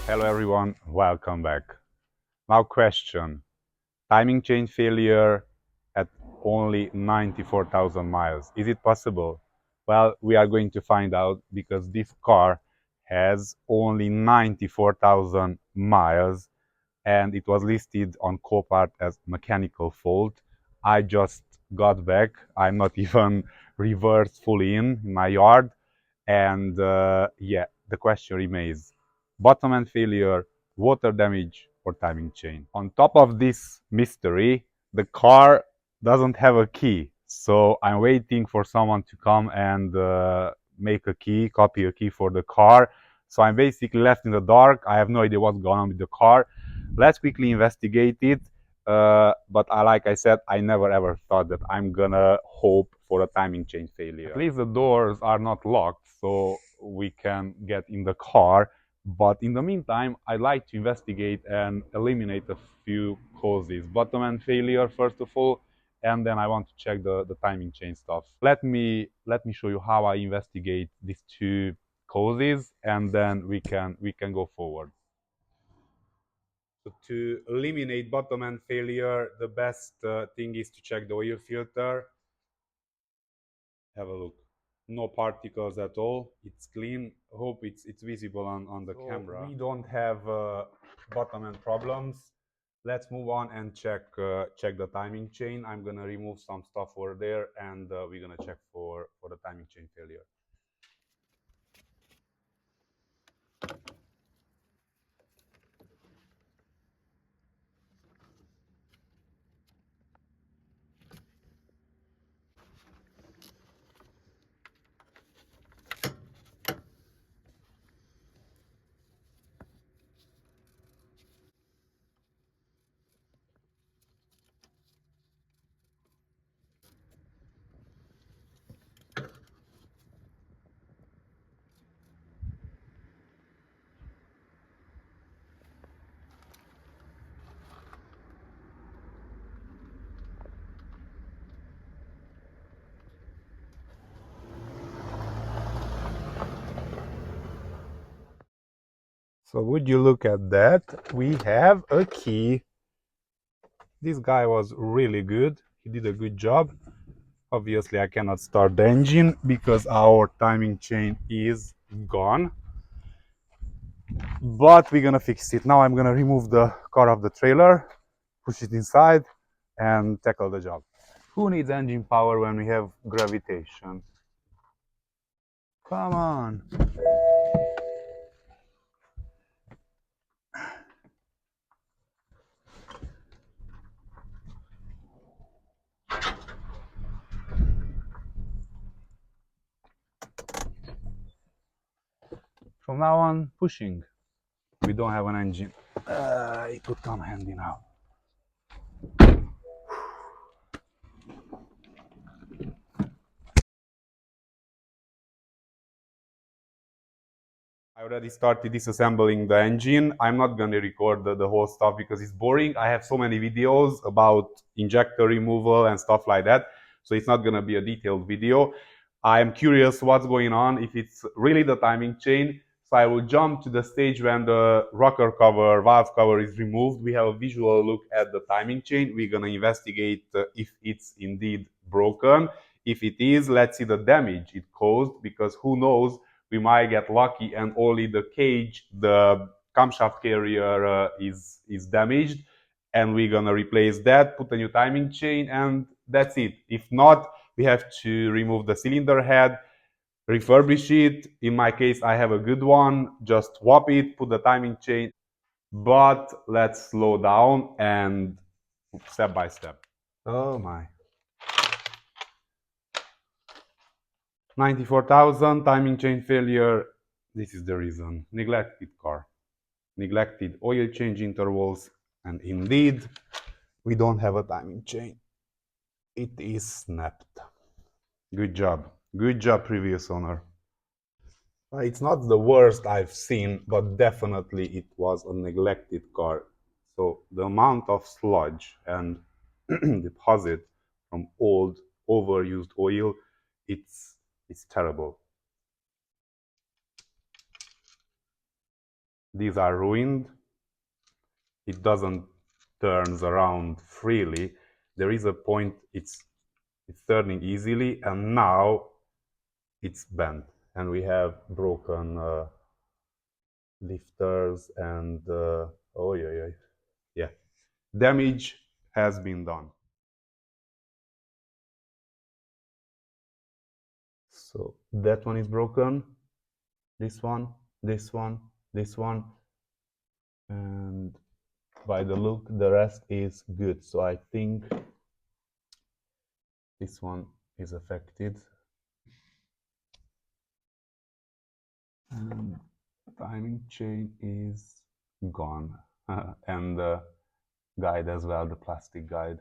Hello everyone, welcome back. Now question, timing chain failure at only 94,000 miles. Is it possible? Well, we are going to find out because this car has only 94,000 miles and it was listed on Copart as mechanical fault. I just got back. I'm not even reversed fully in my yard. And yeah, the question remains, bottom end failure, water damage, or timing chain. On top of this mystery, the car doesn't have a key. So I'm waiting for someone to come and make a key, copy a key for the car. So I'm basically left in the dark. I have no idea what's going on with the car. Let's quickly investigate it. But like I said, I never ever thought that I'm gonna hope for a timing chain failure. At least the doors are not locked, so we can get in the car. But in the meantime, I'd like to investigate and eliminate a few causes. Bottom end failure, first of all, and then I want to check the timing chain stuff. Let me show you how I investigate these two causes, and then we can go forward. So to eliminate bottom end failure, the best thing is to check the oil filter. Have a look. No particles at all. It's clean. Hope it's visible on the camera. We don't have bottom end problems. Let's move on and check the timing chain. I'm gonna remove some stuff over there, and we're gonna check for the timing chain failure. So would you look at that? We have a key. This guy was really good. He did a good job. Obviously, I cannot start the engine because our timing chain is gone. But we're gonna fix it. Now I'm gonna remove the car of the trailer, push it inside, and tackle the job. Who needs engine power when we have gravitation? Come on. From now on, pushing. We don't have an engine. It would come handy now. I already started disassembling the engine. I'm not going to record the whole stuff because it's boring. I have so many videos about injector removal and stuff like that. So it's not going to be a detailed video. I am curious what's going on, if it's really the timing chain. So I will jump to the stage when the rocker cover, valve cover is removed. We have a visual look at the timing chain. We're going to investigate if it's indeed broken. If it is, let's see the damage it caused, because who knows, we might get lucky and only the cage, the camshaft carrier is damaged, and we're gonna replace that, put a new timing chain, and that's it. If not, we have to remove the cylinder head, refurbish it. In my case, I have a good one. Just swap it, put the timing chain. But let's slow down and step by step. Oh my. 94,000, timing chain failure. This is the reason. Neglected car. Neglected oil change intervals, and indeed, we don't have a timing chain. It is snapped. Good job. Good job, previous owner. It's not the worst I've seen, but definitely it was a neglected car. So the amount of sludge and deposit from old, overused oil, it's terrible. these are ruined. It doesn't turns around freely. There is a point it's turning easily, and now it's bent, and we have broken lifters and oh yeah, damage has been done. So that one is broken, this one, this one, this one, and by the look the rest is good. So I think this one is affected, and timing chain is gone and the guide as well, the plastic guide.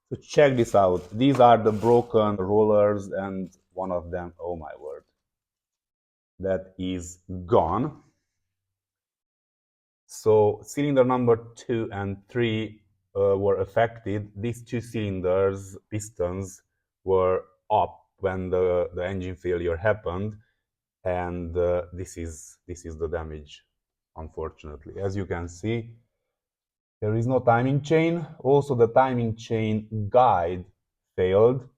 So check this out. These are the broken rollers, and one of them, oh my word, that is gone. So cylinder number 2 and 3 were affected. These two cylinders, pistons, were up when the engine failure happened, and this is the damage, unfortunately. As you can see, there is no timing chain. Also, the timing chain guide failed.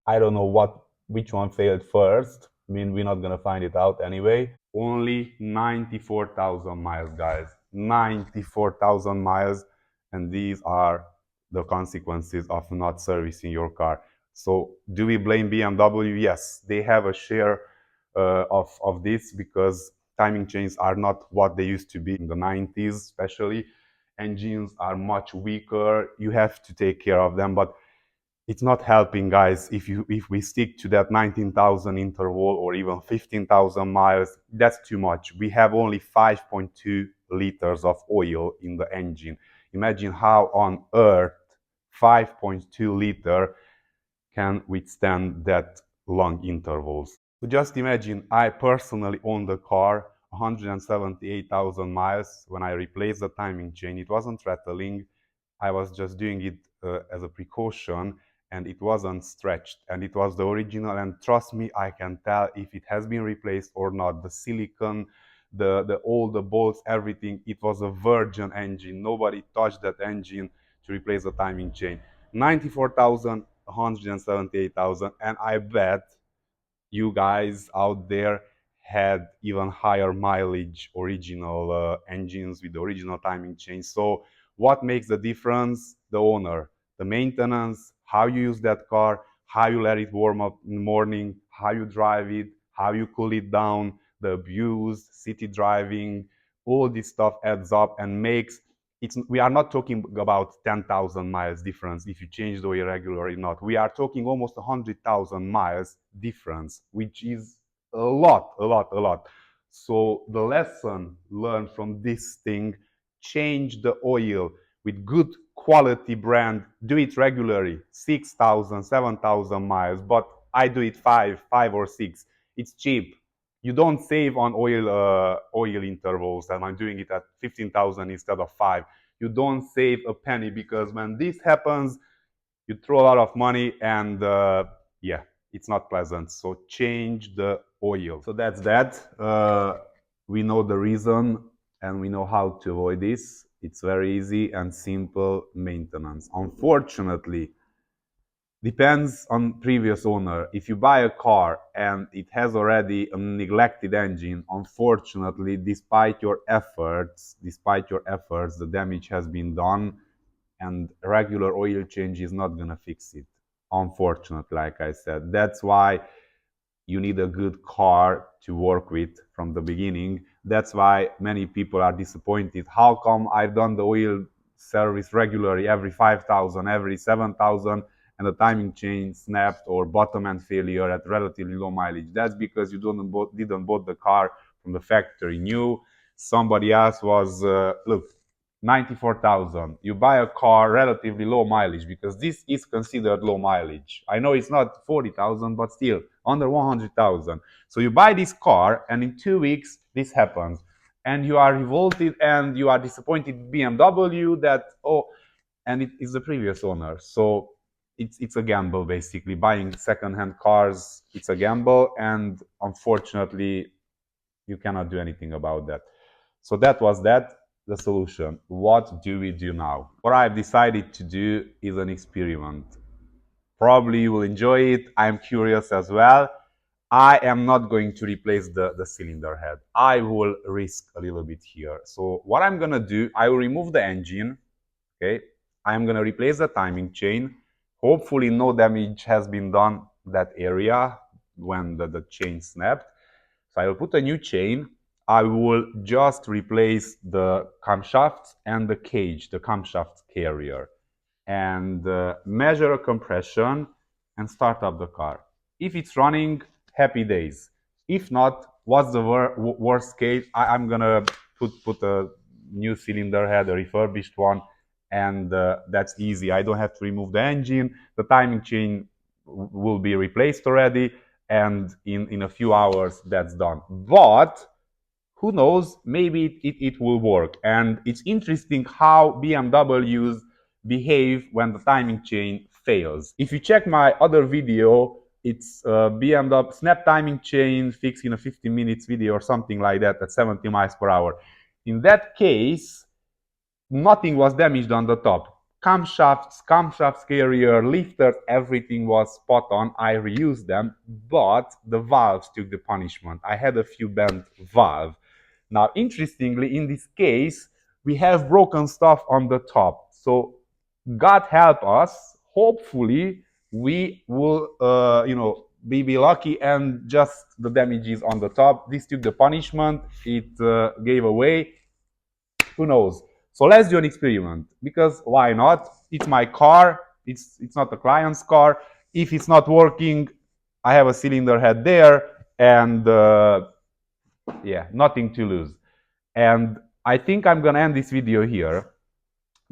I don't know which one failed first. I mean, we're not gonna find it out anyway. Only 94,000 miles, guys. 94,000 miles, and these are the consequences of not servicing your car. So, do we blame BMW? Yes, they have a share of this, because timing chains are not what they used to be in the 90s, especially. Engines are much weaker. You have to take care of them, but it's not helping, guys. If we stick to that 19,000 interval or even 15,000 miles, that's too much. We have only 5.2 liters of oil in the engine. Imagine how on earth 5.2 liter can withstand that long intervals. So just imagine, I personally owned the car 178,000 miles. When I replaced the timing chain, it wasn't rattling. I was just doing it as a precaution, and it wasn't stretched, and it was the original. And trust me, I can tell if it has been replaced or not. The silicon, all the bolts, everything, it was a virgin engine. Nobody touched that engine to replace the timing chain. 94,000, 178,000, and I bet you guys out there had even higher mileage original engines with the original timing chain. So what makes the difference? The owner, the maintenance, how you use that car, how you let it warm up in the morning, how you drive it, how you cool it down, the abuse, city driving, all this stuff adds up and makes we are not talking about 10,000 miles difference if you change the oil regularly or not. We are talking almost 100,000 miles difference, which is a lot, a lot, a lot. So the lesson learned from this thing: change the oil with good quality brand. Do it regularly, 6,000, 7,000 miles, but I do it five or six. It's cheap. You don't save on oil intervals, and I'm doing it at 15,000 instead of 5. You don't save a penny, because when this happens, you throw a lot of money, and yeah, it's not pleasant. So change the oil. So that's that. We know the reason, and we know how to avoid this. It's very easy and simple maintenance. Unfortunately, depends on previous owner. If you buy a car and it has already a neglected engine, unfortunately, despite your efforts, the damage has been done, and regular oil change is not gonna fix it. Unfortunately, like I said, that's why you need a good car to work with from the beginning. That's why many people are disappointed. How come I've done the oil service regularly every 5,000, every 7,000, and the timing chain snapped or bottom end failure at relatively low mileage? That's because you didn't bought the car from the factory new. Somebody else was, look, 94,000. You buy a car relatively low mileage, because this is considered low mileage. I know it's not 40,000, but still under 100,000. So you buy this car, and in 2 weeks this happens, and you are revolted and you are disappointed BMW that, oh, and it is the previous owner. So it's a gamble basically. Buying second-hand cars, it's a gamble, and unfortunately, you cannot do anything about that. So that was the solution. What do we do now? What I've decided to do is an experiment. Probably you will enjoy it. I'm curious as well. I am not going to replace the cylinder head. I will risk a little bit here. So what I'm gonna do, I will remove the engine, okay? I'm gonna replace the timing chain. Hopefully no damage has been done that area when the chain snapped. So I will put a new chain. I will just replace the camshafts and the cage, the camshaft carrier, and measure a compression and start up the car. If it's running, happy days. If not, what's the worst case? I'm gonna put a new cylinder head, a refurbished one, and that's easy. I don't have to remove the engine. The timing chain will be replaced already, and in a few hours that's done. But who knows, maybe it will work. And it's interesting how BMWs behave when the timing chain fails. If you check my other video, it's BMW snap timing chain fixed in a 15 minutes video or something like that at 70 miles per hour. In that case, nothing was damaged on the top. Camshafts, carrier, lifters, everything was spot on. I reused them, but the valves took the punishment. I had a few bent valves. Now, interestingly, in this case, we have broken stuff on the top. So, God help us. Hopefully, we will, be lucky and just the damages on the top. This took the punishment. It gave away. Who knows? So let's do an experiment, because why not? It's my car. It's not the client's car. If it's not working, I have a cylinder head there, and yeah, nothing to lose. And I think I'm gonna end this video here,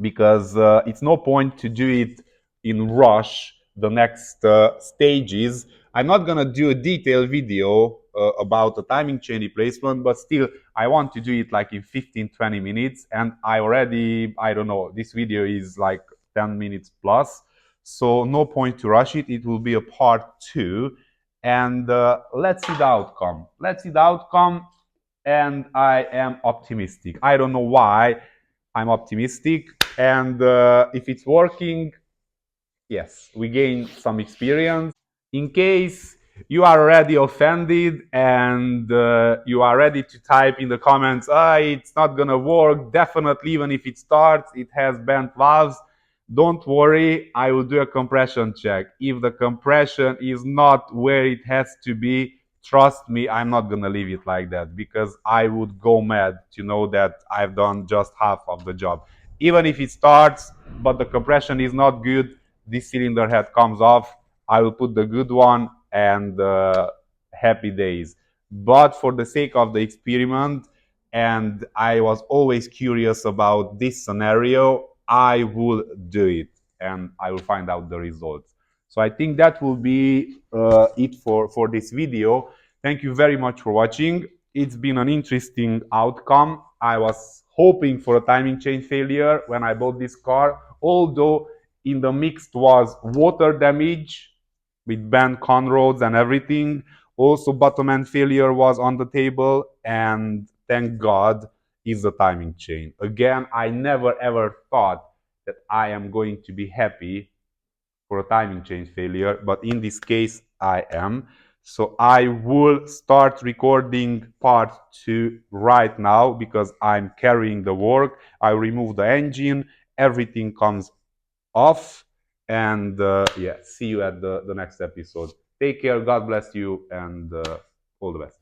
because it's no point to do it in rush the next stages. I'm not gonna do a detailed video about the timing chain replacement, but still I want to do it like in 15-20 minutes, and I don't know, this video is like 10 minutes plus, so no point to rush it. It will be a part 2, and let's see the outcome. And I am optimistic. I don't know why I'm optimistic, and if it's working, yes, we gain some experience. In case you are already offended and you are ready to type in the comments, it's not gonna work, definitely, even if it starts, it has bent valves, don't worry, I will do a compression check. If the compression is not where it has to be, trust me, I'm not gonna leave it like that, because I would go mad to know that I've done just half of the job. Even if it starts, but the compression is not good, this cylinder head comes off, I will put the good one, and happy days. But for the sake of the experiment, and I was always curious about this scenario, I will do it, and I will find out the results. So I think that will be it for this video. Thank you very much for watching. It's been an interesting outcome. I was hoping for a timing chain failure when I bought this car, although in the mixed was water damage with bent con rods and everything. Also, bottom end failure was on the table, and thank God is the timing chain. Again, I never ever thought that I am going to be happy for a timing chain failure, but in this case, I am. So I will start recording part 2 right now, because I'm carrying the work. I remove the engine, everything comes off, and yeah, see you at the next episode. Take care, God bless you, and all the best.